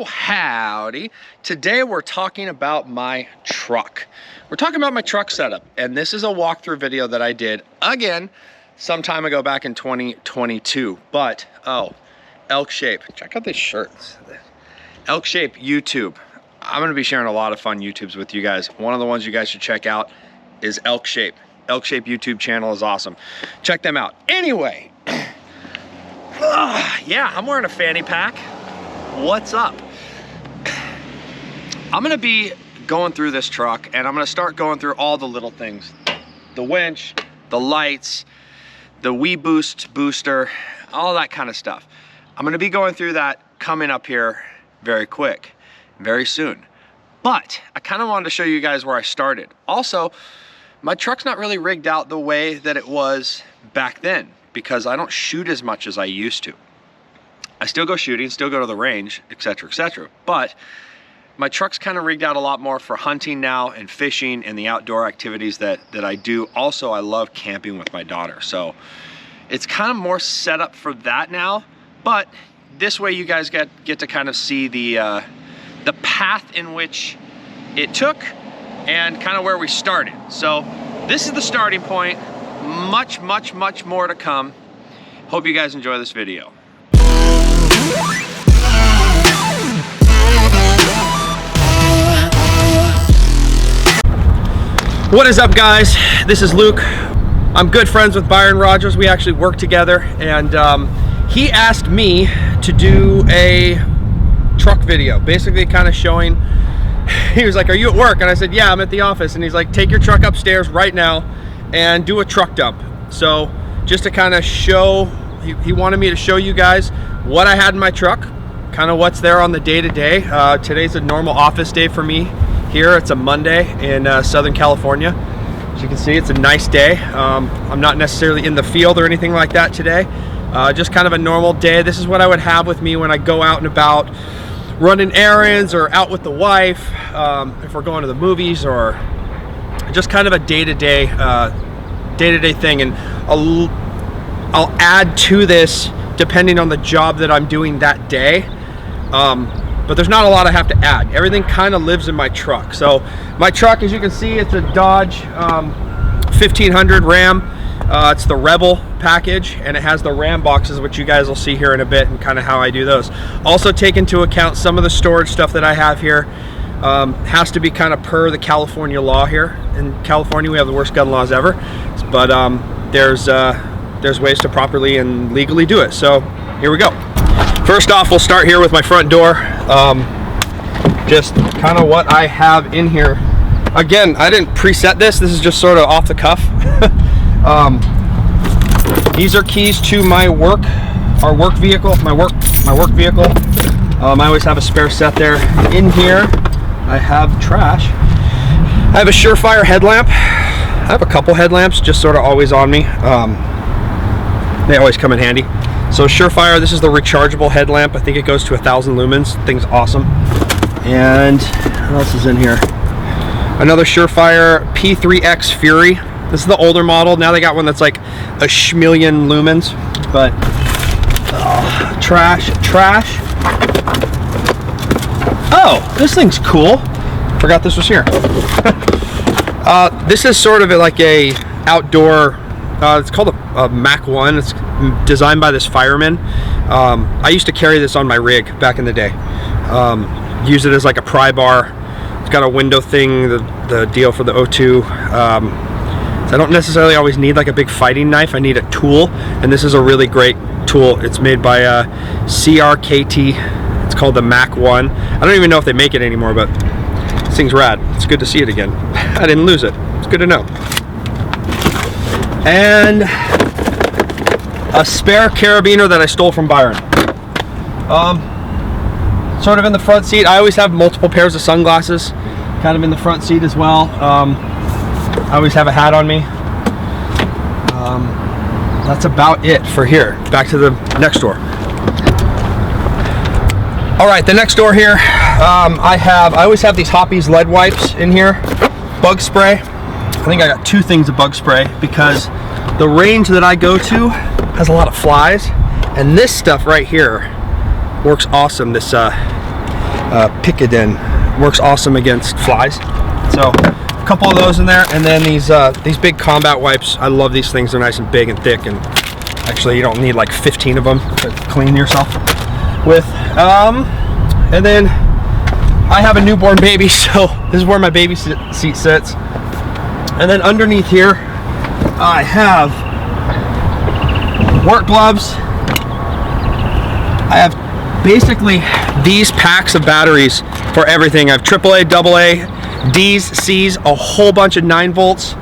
Howdy. Today we're talking about my truck. We're talking about my truck setup, and this is a walkthrough video that I did again some time ago back in 2022. But Elk Shape, check out these shirts. Elk Shape YouTube. I'm gonna be sharing a lot of fun YouTubes with you guys. One of the ones you guys should check out is Elk Shape. Elk Shape YouTube channel is awesome. Check them out. Anyway, yeah, I'm wearing a fanny pack. What's up? I'm gonna be going through this truck, and I'm gonna start going through all the little things. The winch, the lights, the WeBoost booster, all that kind of stuff. I'm gonna be going through that coming up here very quick, very soon. But I kind of wanted to show you guys where I started. Also, my truck's not really rigged out the way that it was back then because I don't shoot as much as I used to. I still go shooting, still go to the range, etc., etc. But my truck's kind of rigged out a lot more for hunting now and fishing and the outdoor activities that I do. Also, I love camping with my daughter. So it's kind of more set up for that now. But this way you guys get to kind of see the path in which it took and kind of where we started. So this is the starting point. Much, much, much more to come. Hope you guys enjoy this video. What is up, guys? This is Luke. I'm good friends with Byron Rogers. We actually work together, and he asked me to do a truck video, basically kind of showing. He was like, "Are you at work?" And I said, "Yeah, I'm at the office." And he's like, "Take your truck upstairs right now and do a truck dump." So just to kind of show, he wanted me to show you guys what I had in my truck, kind of what's there on the day-to-day. Today's a normal office day for me here. It's a Monday in Southern California. As you can see, it's a nice day. I'm not necessarily in the field or anything like that today. Just kind of a normal day. This is what I would have with me when I go out and about, running errands or out with the wife, if we're going to the movies, or just kind of a day-to-day thing. And I'll add to this depending on the job that I'm doing that day. But there's not a lot I have to add. Everything kind of lives in my truck. So my truck, as you can see, it's a Dodge 1500 Ram. It's the Rebel package, and it has the Ram boxes, which you guys will see here in a bit, and kind of how I do those. Also take into account some of the storage stuff that I have here has to be kind of per the California law here. In California, we have the worst gun laws ever, but there's ways to properly and legally do it. So here we go. First off, we'll start here with my front door. Just kind of what I have in here. Again, I didn't preset this. This is just sort of off the cuff. These are keys to my work vehicle. I always have a spare set there. In here, I have trash. I have a Surefire headlamp. I have a couple headlamps just sort of always on me. They always come in handy. So Surefire, this is the rechargeable headlamp. I think it goes to 1,000 lumens. Thing's awesome. And what else is in here? Another Surefire P3X Fury. This is the older model. Now they got one that's like a schmillion lumens. But trash. Oh, this thing's cool. Forgot this was here. This is sort of like a outdoor. It's called a Mac 1. It's designed by this fireman. I used to carry this on my rig back in the day. Use it as like a pry bar. It's got a window thing, the deal for the O2. So I don't necessarily always need like a big fighting knife. I need a tool, and this is a really great tool. It's made by CRKT. It's called the Mac 1. I don't even know if they make it anymore, but this thing's rad. It's good to see it again. I didn't lose it. It's good to know. And a spare carabiner that I stole from Byron. Sort of in the front seat. I always have multiple pairs of sunglasses kind of in the front seat as well. I always have a hat on me. That's about it for here. Back to the next door. All right, the next door here, I always have these Hoppies lead wipes in here, bug spray. think I got 2 things of bug spray because the range that I go to has a lot of flies, and this stuff right here works awesome. This Picadin works awesome against flies. So a couple of those in there, and then these big combat wipes. I love these things. They're nice and big and thick, and actually you don't need like 15 of them to clean yourself with. And then I have a newborn baby, so this is where my baby seat sits. And then underneath here I have work gloves. I have basically these packs of batteries for everything. I have AAA, AA, Ds, Cs, a whole bunch of 9 volts,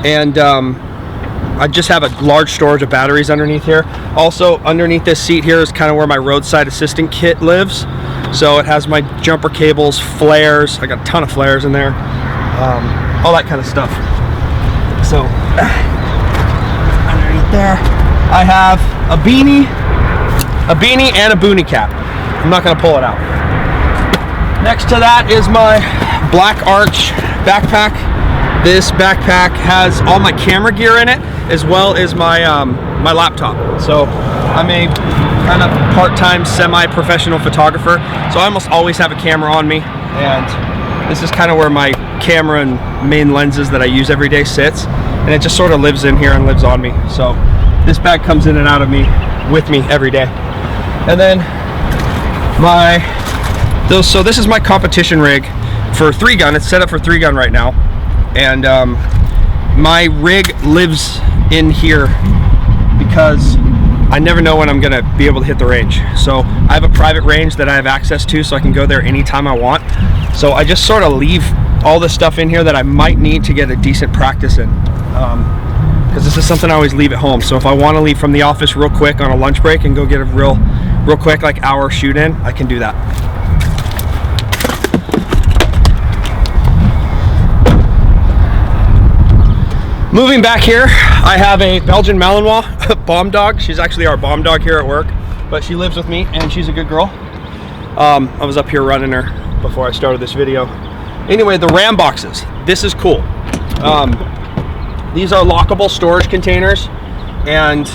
and I just have a large storage of batteries underneath here. Also, underneath this seat here is kind of where my roadside assistant kit lives. So it has my jumper cables, flares. I got a ton of flares in there, all that kind of stuff. So underneath there, I have a beanie and a boonie cap. I'm not gonna pull it out. Next to that is my Black Arch backpack. This backpack has all my camera gear in it, as well as my my laptop. So I'm a kind of part-time, semi-professional photographer, so I almost always have a camera on me, and this is kind of where my camera and main lenses that I use every day sits, and it just sort of lives in here and lives on me. So this bag comes in and out of me with me every day. And then so this is my competition rig for 3-gun. It's set up for 3-gun right now, and my rig lives in here because I never know when I'm gonna be able to hit the range. So I have a private range that I have access to, so I can go there anytime I want. So I just sort of leave all the stuff in here that I might need to get a decent practice in, because this is something I always leave at home. So if I want to leave from the office real quick on a lunch break and go get a real quick like hour shoot in, I can do that. Moving back here, I have a Belgian Malinois bomb dog. She's actually our bomb dog here at work, but she lives with me and she's a good girl. I was up here running her before I started this video. Anyway, the RAM boxes. This is cool. These are lockable storage containers, and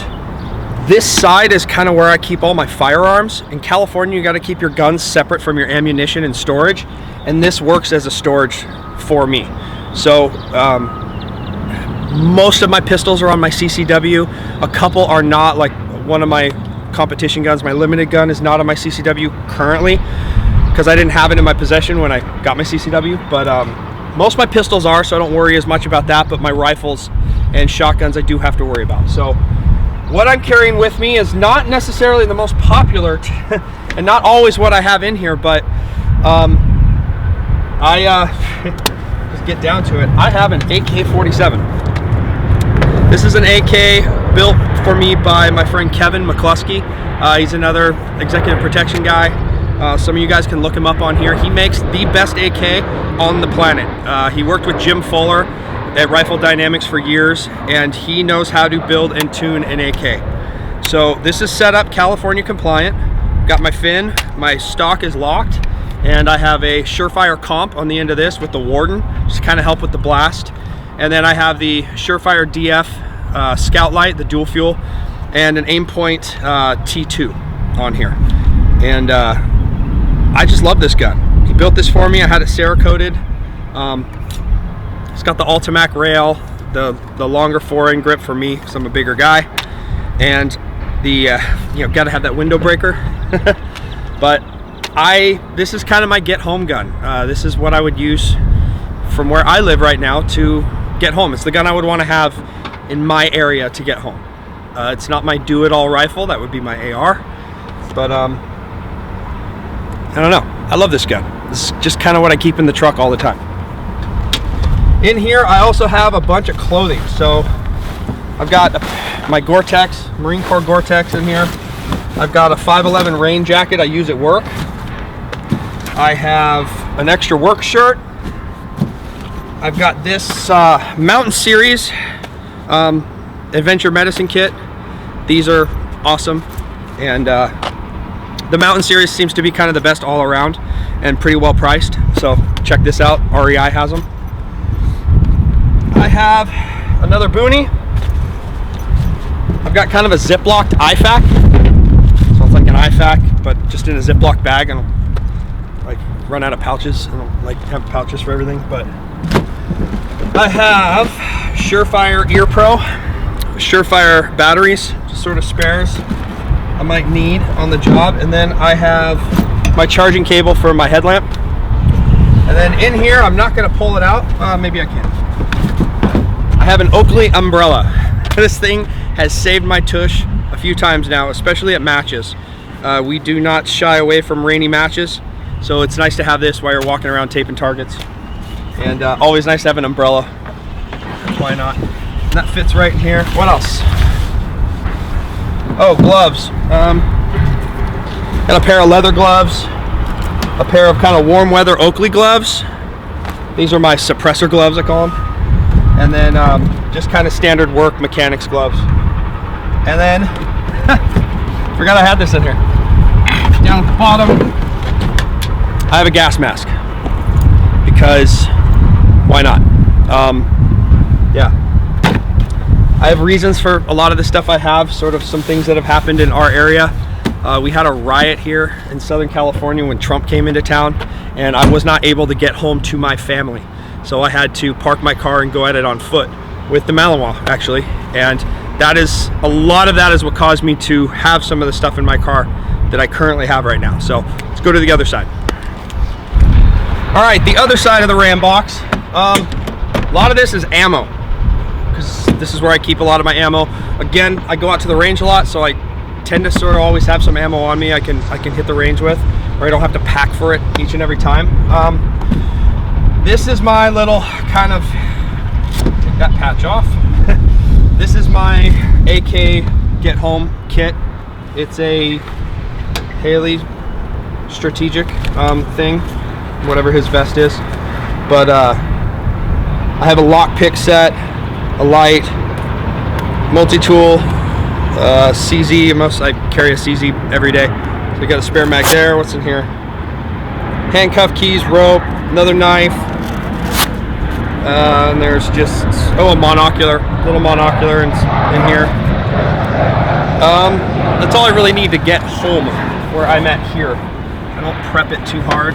this side is kind of where I keep all my firearms. In California, you got to keep your guns separate from your ammunition and storage, and this works as a storage for me. So most of my pistols are on my CCW. A couple are not. Like one of my competition guns, my limited gun, is not on my CCW currently because I didn't have it in my possession when I got my CCW. But most of my pistols are, so I don't worry as much about that. But my rifles and shotguns I do have to worry about. So what I'm carrying with me is not necessarily the most popular and not always what I have in here, but just get down to it. I have an AK-47. This is an AK built for me by my friend Kevin McCluskey. He's another executive protection guy. Some of you guys can look him up on here. He makes the best AK on the planet. He worked with Jim Fuller at Rifle Dynamics for years, and he knows how to build and tune an AK. So this is set up California compliant. Got my fin, my stock is locked, and I have a Surefire comp on the end of this with the Warden, just kind of help with the blast. And then I have the Surefire DF Scout Light, the dual fuel, and an Aimpoint T2 on here. And I just love this gun. He built this for me. I had it Cerakoted. It's got the Ultimac rail, the longer 4-end grip for me because I'm a bigger guy, and the got to have that window breaker. But this is kind of my get home gun. This is what I would use from where I live right now to get home. It's the gun I would want to have in my area to get home. It's not my do-it-all rifle. That would be my AR. But I don't know. I love this gun. This is just kind of what I keep in the truck all the time. In here, I also have a bunch of clothing. So I've got my Gore-Tex, Marine Corps Gore-Tex in here. I've got a 511 rain jacket I use at work. I have an extra work shirt. I've got this Mountain Series Adventure Medicine Kit. These are awesome, and the Mountain Series seems to be kind of the best all around and pretty well priced. So check this out. REI has them. I I have another boonie. I've got kind of a Ziplocked IFAC. So it's like an IFAC, but just in a Ziploc bag. And like run out of pouches. I don't like have pouches for everything, but I have Surefire Ear Pro, Surefire batteries, just sort of spares I might need on the job. And then I have my charging cable for my headlamp. And then in here, I'm not gonna pull it out. Maybe I can. I have an Oakley umbrella. This thing has saved my tush a few times now, especially at matches. We do not shy away from rainy matches, so it's nice to have this while you're walking around taping targets. And always nice to have an umbrella. Why not? And that fits right in here. What else? Oh, gloves. Got a pair of leather gloves, a pair of kind of warm weather Oakley gloves. These are my suppressor gloves, I call them. And then just kind of standard work mechanics gloves. And then, forgot I had this in here. Down at the bottom, I have a gas mask. Because, why not? Yeah. I have reasons for a lot of the stuff I have, sort of some things that have happened in our area. We had a riot here in Southern California when Trump came into town, and I was not able to get home to my family. So I had to park my car and go at it on foot with the Malinois, actually. And that is, a lot of that is what caused me to have some of the stuff in my car that I currently have right now. So let's go to the other side. All right, the other side of the Ram box. A lot of this is ammo, because this is where I keep a lot of my ammo. Again, I go out to the range a lot, so I tend to sort of always have some ammo on me I can hit the range with, or I don't have to pack for it each and every time. This is my little kind of, take that patch off. This is my AK Get Home kit. It's a Haley strategic thing, whatever his vest is. But I have a lockpick set, a light, multi-tool, CZ. I carry a CZ every day. So we got a spare mag there. What's in here? Handcuff keys, rope, another knife. And there's just, oh, a monocular, little monocular in here. That's all I really need to get home where I'm at here. I don't prep it too hard.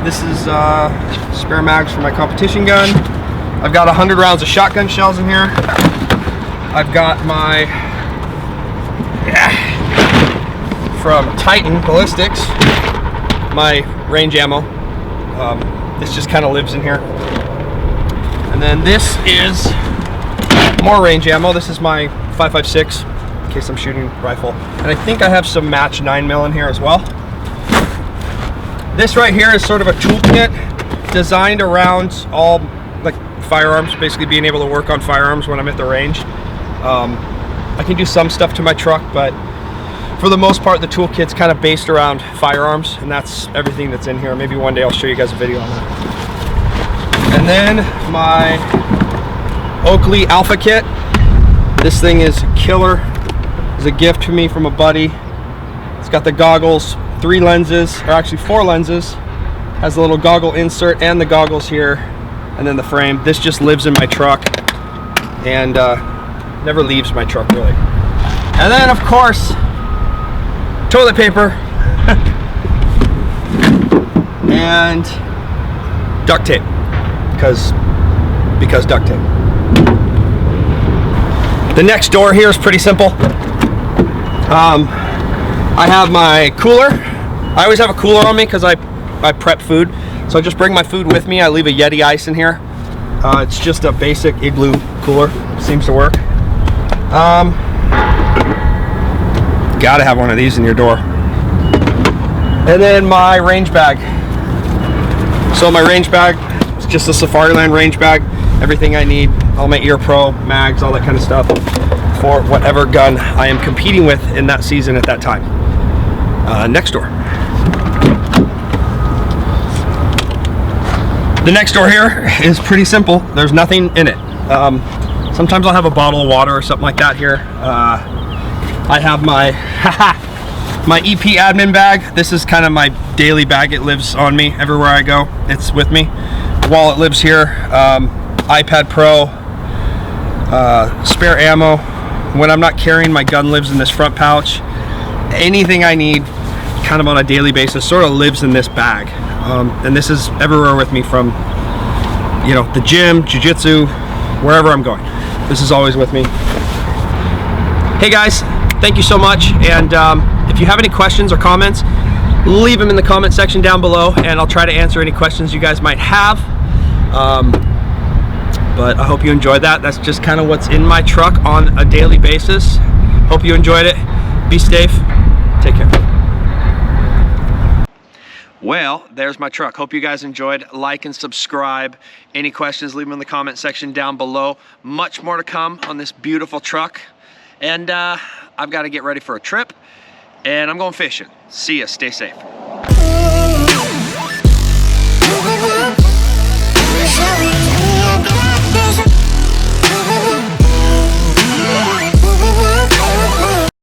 This is spare mags for my competition gun. I've got 100 rounds of shotgun shells in here. I've got my, from Titan Ballistics, my range ammo. This just kind of lives in here. And then this is more range ammo. This is my 5.56 in case I'm shooting rifle. And I think I have some match 9mm in here as well. This right here is sort of a toolkit designed around all like firearms, basically being able to work on firearms when I'm at the range. I can do some stuff to my truck, but for the most part the toolkit's kind of based around firearms, and that's everything that's in here. Maybe one day I'll show you guys a video on that. And then my Oakley Alpha kit. This thing is killer. It's a gift to me from a buddy. It's got the goggles, 3 lenses, or actually 4 lenses. Has a little goggle insert and the goggles here, and then the frame. This just lives in my truck and never leaves my truck really. And then of course, toilet paper and duct tape. Because duct tape. The next door here is pretty simple. I have my cooler. I always have a cooler on me because I prep food. So I just bring my food with me. I leave a Yeti ice in here. It's just a basic Igloo cooler. Seems to work. Gotta have one of these in your door. And then my range bag. So my range bag, just a Safariland range bag, everything I need, all my Ear Pro, mags, all that kind of stuff for whatever gun I am competing with in that season at that time. Next door. The next door here is pretty simple. There's nothing in it. Sometimes I'll have a bottle of water or something like that here. I have my my EP admin bag. This is kind of my daily bag. It lives on me everywhere I go. It's with me. Wallet lives here. iPad Pro, spare ammo. When I'm not carrying, my gun lives in this front pouch. Anything I need kind of on a daily basis sort of lives in this bag. And this is everywhere with me, from, you know, the gym, jiu-jitsu, wherever I'm going. This is always with me. Hey guys, thank you so much. And if you have any questions or comments, leave them in the comment section down below, and I'll try to answer any questions you guys might have. But I hope you enjoyed that. That's just kind of what's in my truck on a daily basis. Hope you enjoyed it. Be safe. Take care. Well, there's my truck. Hope you guys enjoyed. Like and subscribe. Any questions, leave them in the comment section down below. Much more to come on this beautiful truck. And I've got to get ready for a trip, and I'm going fishing. See ya. Stay safe.